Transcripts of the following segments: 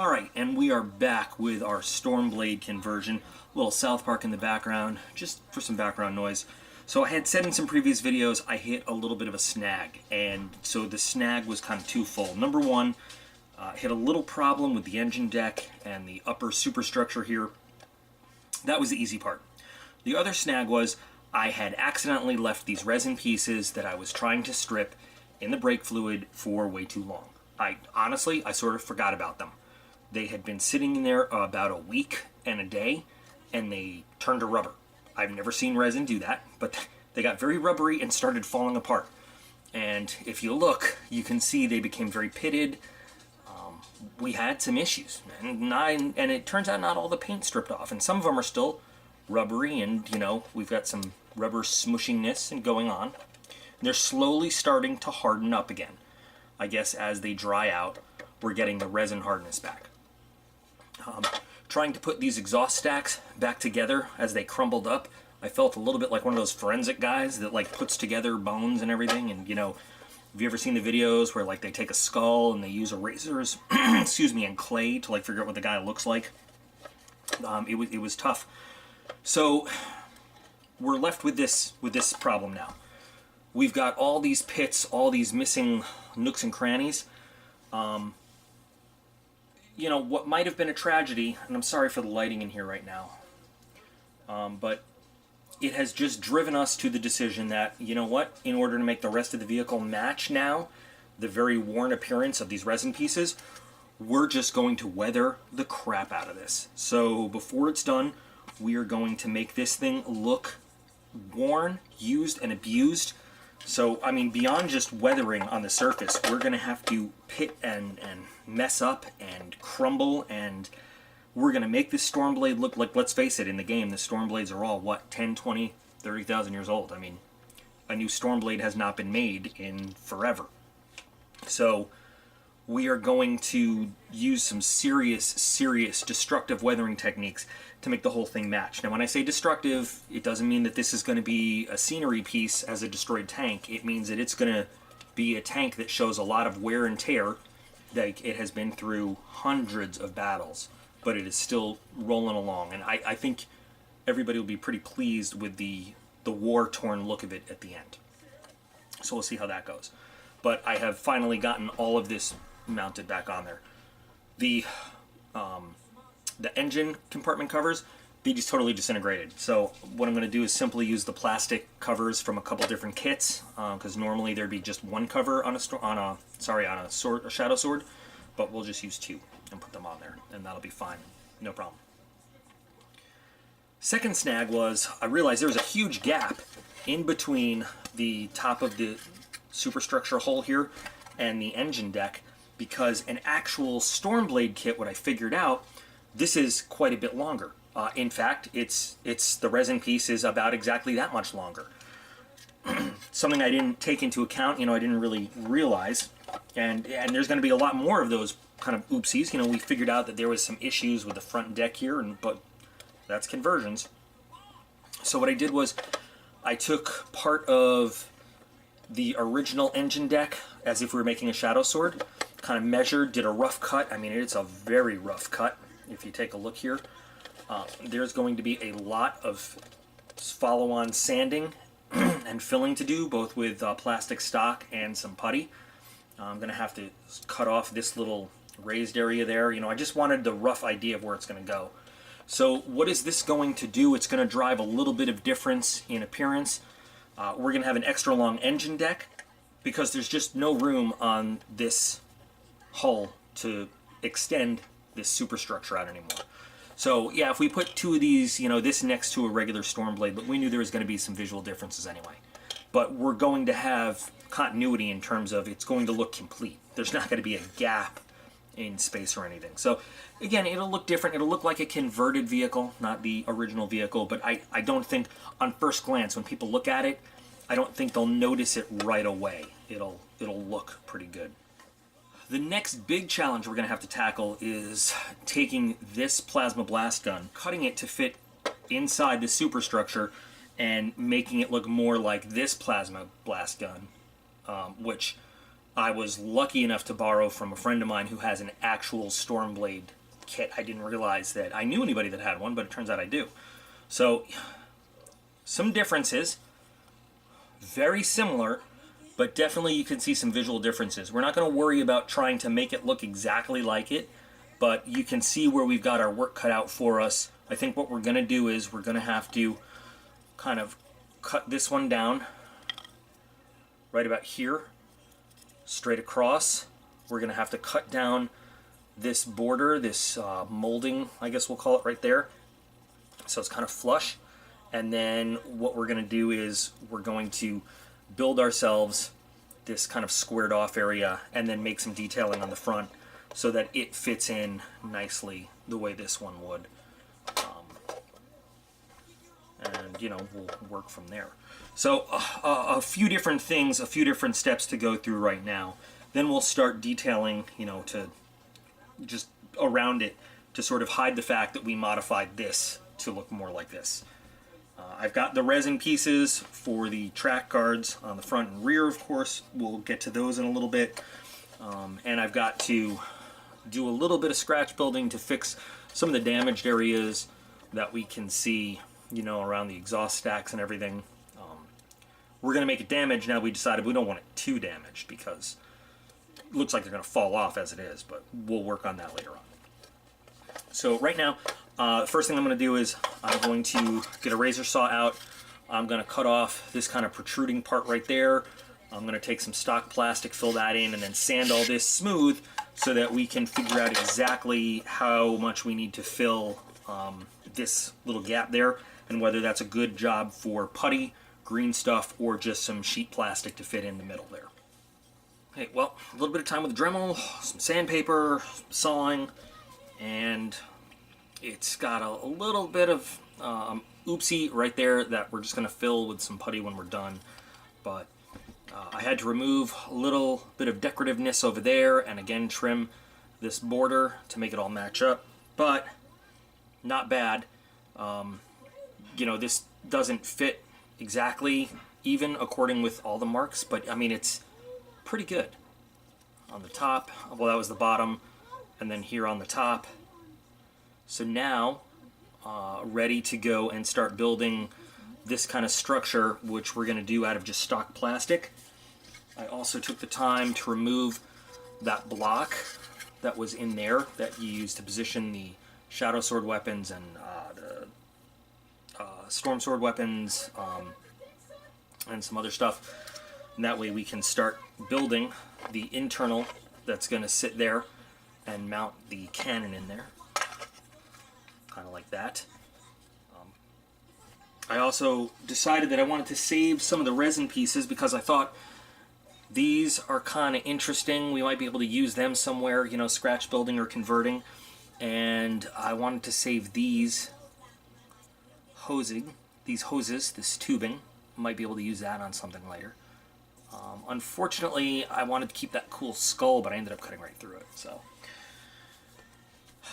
Alright, and we are back with our Stormblade conversion. A little South Park in the background, just for some background noise. So I had said in some previous videos I hit a little bit of a snag, and so the snag was kind of twofold. Number one, hit a little problem with the engine deck and the upper superstructure here. That was the easy part. The other snag was I had accidentally left these resin pieces that I was trying to strip in the brake fluid for way too long. Honestly, I sort of forgot about them. They had been sitting in there about a week and a day, and they turned to rubber. I've never seen resin do that, but they got very rubbery and started falling apart. And if you look, you can see they became very pitted. We had some issues, and it turns out not all the paint stripped off, and some of them are still rubbery, and you know, we've got some rubber smushiness and going on. They're slowly starting to harden up again. I guess as they dry out, we're getting the resin hardness back. Trying to put these exhaust stacks back together as they crumbled up, I felt a little bit like one of those forensic guys that like puts together bones and everything. And you know, have you ever seen the videos where like they take a skull and they use erasers, excuse me, and clay to like figure out what the guy looks like? It was tough. So we're left with this problem now. We've got all these pits, all these missing nooks and crannies. You know, what might have been a tragedy, and I'm sorry for the lighting in here right now, but it has just driven us to the decision that, you know what, in order to make the rest of the vehicle match now the very worn appearance of these resin pieces, we're just going to weather the crap out of this. So before it's done, we are going to make this thing look worn, used, and abused. So, I mean, beyond just weathering on the surface, we're going to have to pit and mess up and crumble, and we're going to make this Stormblade look like, let's face it, in the game, the Stormblades are all, what, 10, 20, 30,000 years old. I mean, a new Stormblade has not been made in forever. So, we are going to use some serious destructive weathering techniques to make the whole thing match. Now, when I say destructive, it doesn't mean that this is going to be a scenery piece as a destroyed tank. It means that it's going to be a tank that shows a lot of wear and tear. Like, it has been through hundreds of battles, but it is still rolling along. And I think everybody will be pretty pleased with the war-torn look of it at the end. So we'll see how that goes. But I have finally gotten all of this mounted back on there. The engine compartment covers, they just totally disintegrated. So what I'm going to do is simply use the plastic covers from a couple different kits, because normally there'd be just one cover on a Shadowsword, but we'll just use two and put them on there, and that'll be fine, no problem. Second snag was I realized there was a huge gap in between the top of the superstructure hole here and the engine deck, because an actual Stormblade kit, what I figured out, this is quite a bit longer. In fact, it's the resin piece is about exactly that much longer. Something I didn't take into account, you know, I didn't really realize, and there's going to be a lot more of those kind of oopsies. You know, we figured out that there was some issues with the front deck here, but that's conversions. So what I did was I took part of the original engine deck as if we were making a Shadowsword, kind of measured, did a rough cut. I mean, it's a very rough cut. If you take a look here, there's going to be a lot of follow-on sanding and filling to do, both with plastic stock and some putty. I'm going to have to cut off this little raised area there. You know, I just wanted the rough idea of where it's going to go. So what is this going to do? It's going to drive a little bit of difference in appearance. We're going to have an extra long engine deck because there's just no room on this hull to extend this superstructure out anymore. So yeah, if we put two of these, you know, this next to a regular Stormblade, but we knew there was going to be some visual differences anyway. But we're going to have continuity in terms of it's going to look complete. There's not going to be a gap in space or anything. So again, it'll look different. It'll look like a converted vehicle, not the original vehicle, but I don't think on first glance when people look at it, I don't think they'll notice it right away. It'll look pretty good. The next big challenge we're going to have to tackle is taking this plasma blast gun, cutting it to fit inside the superstructure, and making it look more like this plasma blast gun, which I was lucky enough to borrow from a friend of mine who has an actual Stormblade kit. I didn't realize that I knew anybody that had one, but it turns out I do. So, some differences. Very similar, but definitely you can see some visual differences. We're not going to worry about trying to make it look exactly like it, but you can see where we've got our work cut out for us. I think what we're going to do is we're going to have to kind of cut this one down right about here, straight across. We're going to have to cut down this border, this molding, I guess we'll call it, right there, so it's kind of flush. And then what we're going to do is we're going to build ourselves this kind of squared off area and then make some detailing on the front so that it fits in nicely the way this one would. And, you know, we'll work from there. So a few different things, a few different steps to go through right now. Then we'll start detailing, you know, to just around it to sort of hide the fact that we modified this to look more like this. I've got the resin pieces for the track guards on the front and rear, of course. We'll get to those in a little bit. And I've got to do a little bit of scratch building to fix some of the damaged areas that we can see, you know, around the exhaust stacks and everything. We're going to make it damaged. Now we decided we don't want it too damaged because it looks like they're going to fall off as it is, but we'll work on that later on. So right now, first thing I'm going to do is I'm going to get a razor saw out. I'm going to cut off this kind of protruding part right there. I'm going to take some stock plastic, fill that in, and then sand all this smooth so that we can figure out exactly how much we need to fill this little gap there, and whether that's a good job for putty, green stuff, or just some sheet plastic to fit in the middle there. Okay, well, a little bit of time with the Dremel, some sandpaper, some sawing, and it's got a little bit of oopsie right there that we're just going to fill with some putty when we're done. But I had to remove a little bit of decorativeness over there and again trim this border to make it all match up. But not bad. You know, this doesn't fit exactly even according with all the marks, but I mean, it's pretty good. On the top, well, that was the bottom, and then here on the top. So now, ready to go and start building this kind of structure, which we're going to do out of just stock plastic. I also took the time to remove that block that was in there that you use to position the Shadowsword weapons and the Stormsword weapons and some other stuff. And that way we can start building the internal that's going to sit there and mount the cannon in there. Kind of like that. I also decided that I wanted to save some of the resin pieces because I thought these are kind of interesting. We might be able to use them somewhere, you know, scratch building or converting. And I wanted to save these hoses, this tubing. Might be able to use that on something later. Unfortunately, I wanted to keep that cool skull, but I ended up cutting right through it. So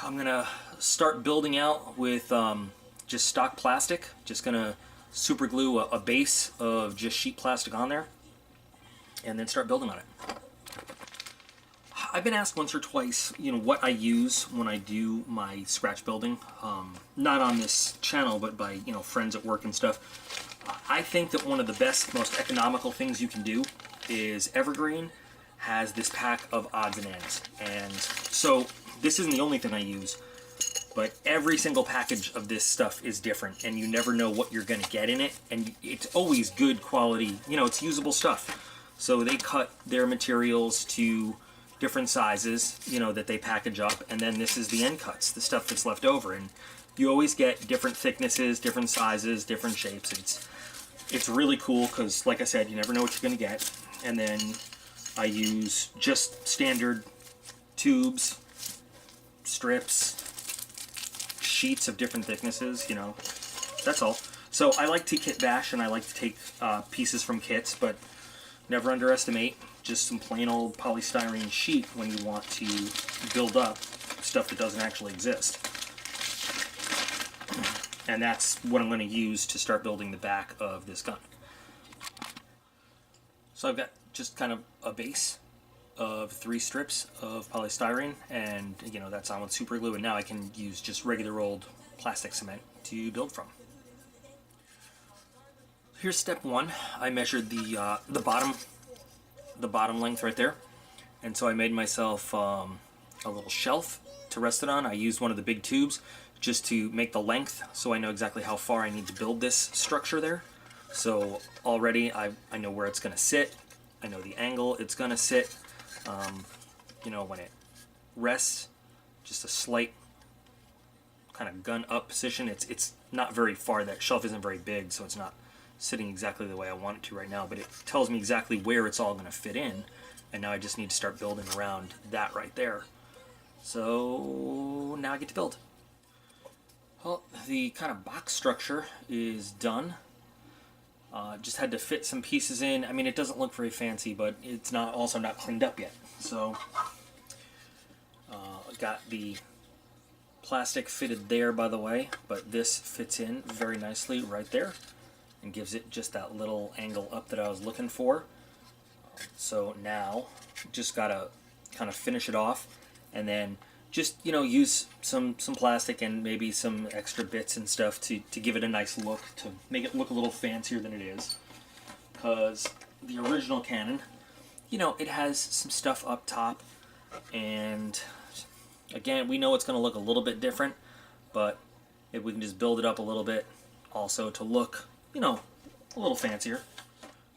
I'm going to start building out with just stock plastic. Just going to super glue a base of just sheet plastic on there and then start building on it. I've been asked once or twice, you know, what I use when I do my scratch building. Not on this channel, but by, you know, friends at work and stuff. I think that one of the best, most economical things you can do is Evergreen has this pack of odds and ends. And so this isn't the only thing I use, but every single package of this stuff is different, and you never know what you're going to get in it, and it's always good quality, you know, it's usable stuff. So they cut their materials to different sizes, you know, that they package up, and then this is the end cuts, the stuff that's left over, and you always get different thicknesses, different sizes, different shapes. It's really cool because, like I said, you never know what you're going to get. And then I use just standard tubes, strips, sheets of different thicknesses, you know, that's all. So I like to kit bash, and I like to take pieces from kits, but never underestimate just some plain old polystyrene sheet when you want to build up stuff that doesn't actually exist. And that's what I'm going to use to start building the back of this gun. So I've got just kind of a base of 3 strips of polystyrene, and you know that's on with super glue, and now I can use just regular old plastic cement to build from. Here's step 1. I measured the bottom length right there, and so I made myself a little shelf to rest it on. I used one of the big tubes just to make the length, so I know exactly how far I need to build this structure there. So already I know where it's going to sit. I know the angle it's going to sit. You know, when it rests, just a slight kind of gun up position. It's not very far. That shelf isn't very big, so it's not sitting exactly the way I want it to right now, but it tells me exactly where it's all going to fit in, and now I just need to start building around that right there. So now I get to build. Well, the kind of box structure is done. Just had to fit some pieces in. I mean, it doesn't look very fancy, but it's also not cleaned up yet. So got the plastic fitted there, by the way, but this fits in very nicely right there and gives it just that little angle up that I was looking for. So now just gotta kind of finish it off, and then just, you know, use some plastic and maybe some extra bits and stuff to give it a nice look, to make it look a little fancier than it is. Because the original cannon, you know, it has some stuff up top, and again, we know it's going to look a little bit different, but if we can just build it up a little bit also to look, you know, a little fancier.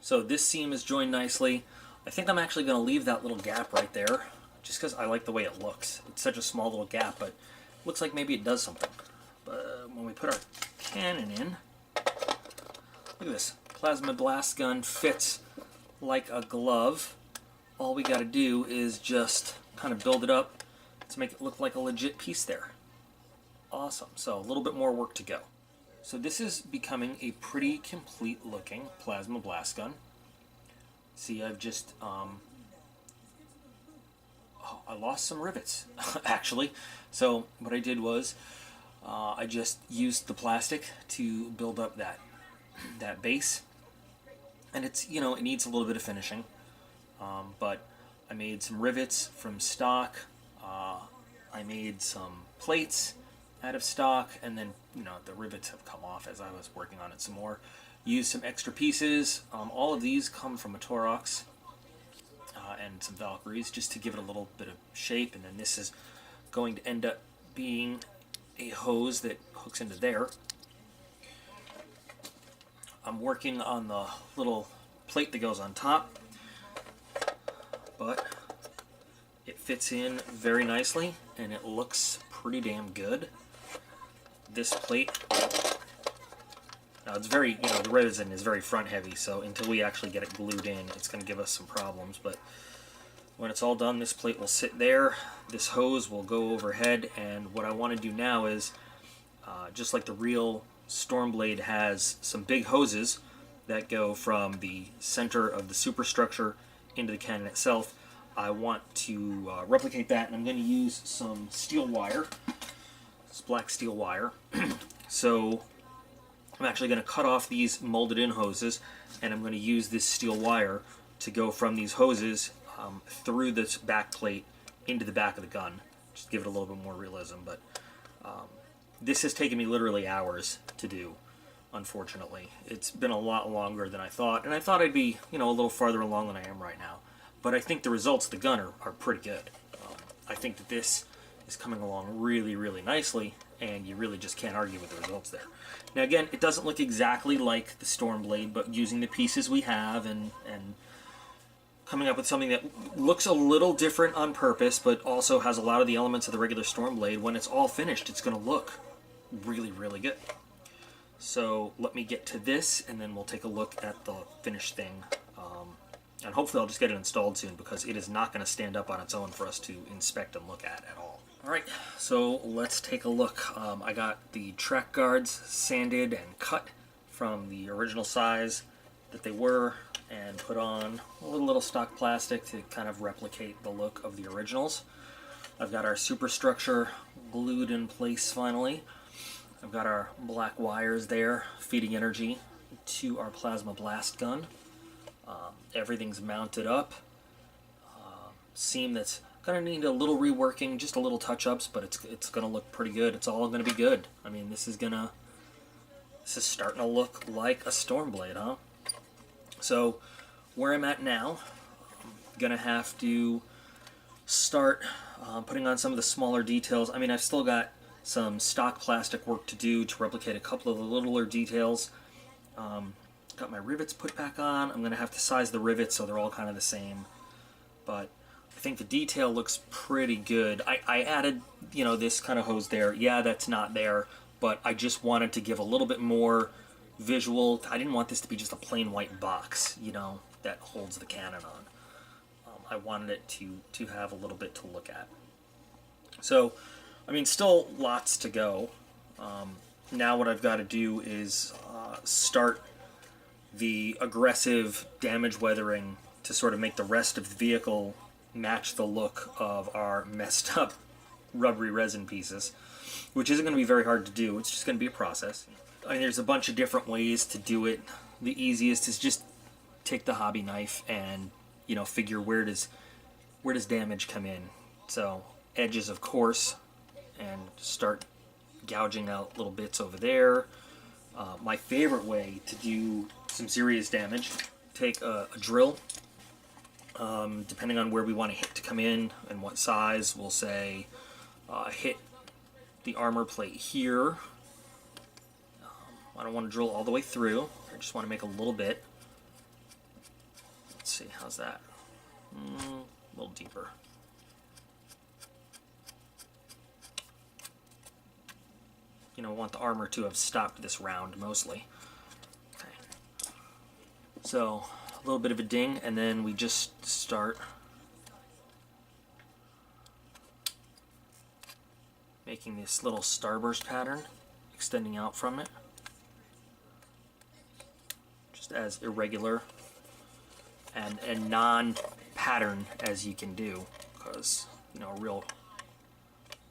So this seam is joined nicely. I think I'm actually going to leave that little gap right there, just because I like the way it looks. It's such a small little gap, but it looks like maybe it does something. But when we put our cannon in, look at this. Plasma blast gun fits like a glove. All we got to do is just kind of build it up to make it look like a legit piece there. Awesome. So a little bit more work to go. So this is becoming a pretty complete looking plasma blast gun. See, I've just I lost some rivets actually. So what I did was I just used the plastic to build up that base, and it's, you know, it needs a little bit of finishing, but I made some rivets from stock. I made some plates out of stock, and then, you know, the rivets have come off as I was working on it some more. Used some extra pieces. All of these come from a Torox and some Valkyries, just to give it a little bit of shape, and then this is going to end up being a hose that hooks into there. I'm working on the little plate that goes on top, but it fits in very nicely and it looks pretty damn good. This plate, now it's very, you know, the resin is very front heavy, so until we actually get it glued in, it's going to give us some problems. But when it's all done, this plate will sit there, this hose will go overhead, and what I want to do now is, just like the real Stormblade has some big hoses that go from the center of the superstructure into the cannon itself, I want to replicate that, and I'm going to use some steel wire. It's black steel wire. So I'm actually going to cut off these molded in hoses, and I'm going to use this steel wire to go from these hoses through this back plate into the back of the gun, just to give it a little bit more realism. But this has taken me literally hours to do, unfortunately. It's been a lot longer than I thought, and I thought I'd be, you know, a little farther along than I am right now. But I think the results of the gun are pretty good. I think that this is coming along really, really nicely, and you really just can't argue with the results there. Now again, it doesn't look exactly like the Stormblade, but using the pieces we have and coming up with something that looks a little different on purpose, but also has a lot of the elements of the regular Stormblade, when it's all finished, it's going to look really, really good. So let me get to this, and then we'll take a look at the finished thing. And hopefully I'll just get it installed soon, because it is not going to stand up on its own for us to inspect and look at all. Alright, so let's take a look. I got the track guards sanded and cut from the original size that they were, and put on a little stock plastic to kind of replicate the look of the originals. I've got our superstructure glued in place finally. I've got our black wires there feeding energy to our plasma blast gun. Everything's mounted up. seam that's gonna need a little reworking, just a little touch-ups, but it's gonna look pretty good. It's all gonna be good. I mean, this is starting to look like a Stormblade, huh? So where I'm at now, I'm gonna have to start putting on some of the smaller details. I mean, I've still got some stock plastic work to do to replicate a couple of the littler details. Got my rivets put back on. I'm gonna have to size the rivets so they're all kind of the same, but I think the detail looks pretty good. I added, you know, this kind of hose there. Yeah, that's not there, but I just wanted to give a little bit more visual. I didn't want this to be just a plain white box, you know, that holds the cannon on. I wanted it to have a little bit to look at. So, I mean, still lots to go. Now what I've got to do is start the aggressive damage weathering to sort of make the rest of the vehicle match the look of our messed up rubbery resin pieces, which isn't going to be very hard to do. It's just going to be a process. I mean, there's a bunch of different ways to do it. The easiest is just take the hobby knife and, you know, figure where does damage come in. So edges, of course, and start gouging out little bits over there. My favorite way to do some serious damage, take a drill. Depending on where we want to hit to come in and what size, we'll say hit the armor plate here. I don't want to drill all the way through. I just want to make a little bit. Let's see, how's that? A little deeper. You know, I want the armor to have stopped this round mostly. Okay. So, a little bit of a ding, and then we just start making this little starburst pattern, extending out from it. Just as irregular and non-pattern as you can do, because, you know, a real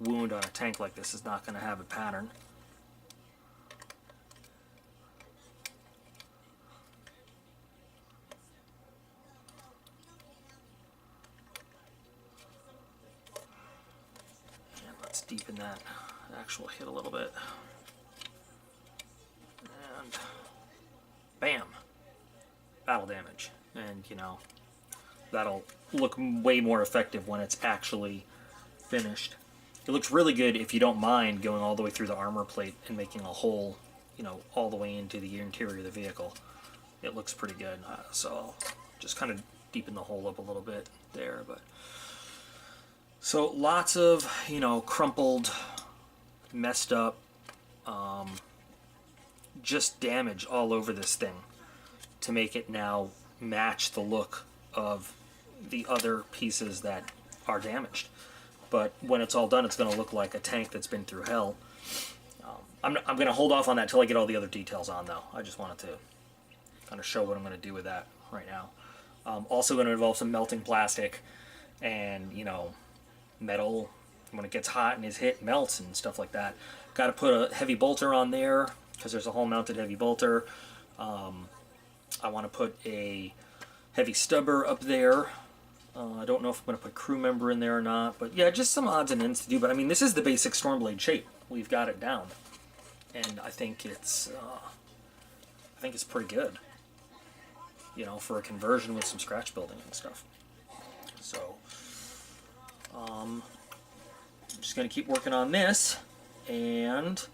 wound on a tank like this is not going to have a pattern. Deepen that actual hit a little bit, and bam, battle damage. And you know, that'll look way more effective when it's actually finished. It looks really good if you don't mind going all the way through the armor plate and making a hole, you know, all the way into the interior of the vehicle. It looks pretty good. So I'll just kind of deepen the hole up a little bit there, but so lots of, you know, crumpled, messed up, just damage all over this thing to make it now match the look of the other pieces that are damaged. But when it's all done, it's going to look like a tank that's been through hell. I'm going to hold off on that till I get all the other details on, though. I just wanted to kind of show what I'm going to do with that right now. Also going to involve some melting plastic and, you know, metal. When it gets hot and is hit, melts and stuff like that. Got to put a heavy bolter on there because there's a hole mounted heavy bolter. I want to put a heavy stubber up there. I don't know if I'm going to put a crew member in there or not, but yeah, just some odds and ends to do. But I mean, this is the basic Stormblade shape. We've got it down, and I think it's pretty good. You know, for a conversion with some scratch building and stuff. So I'm just going to keep working on this, and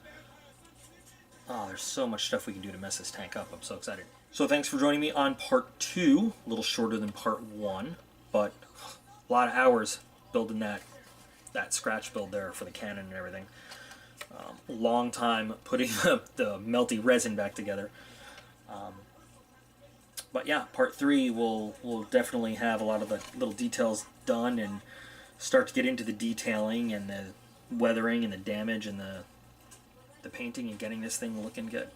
there's so much stuff we can do to mess this tank up. I'm so excited. So thanks for joining me on part 2, a little shorter than part 1, but a lot of hours building that scratch build there for the cannon and everything. Long time putting the melty resin back together. But yeah, part 3 will definitely have a lot of the little details done and start to get into the detailing and the weathering and the damage and the painting and getting this thing looking good.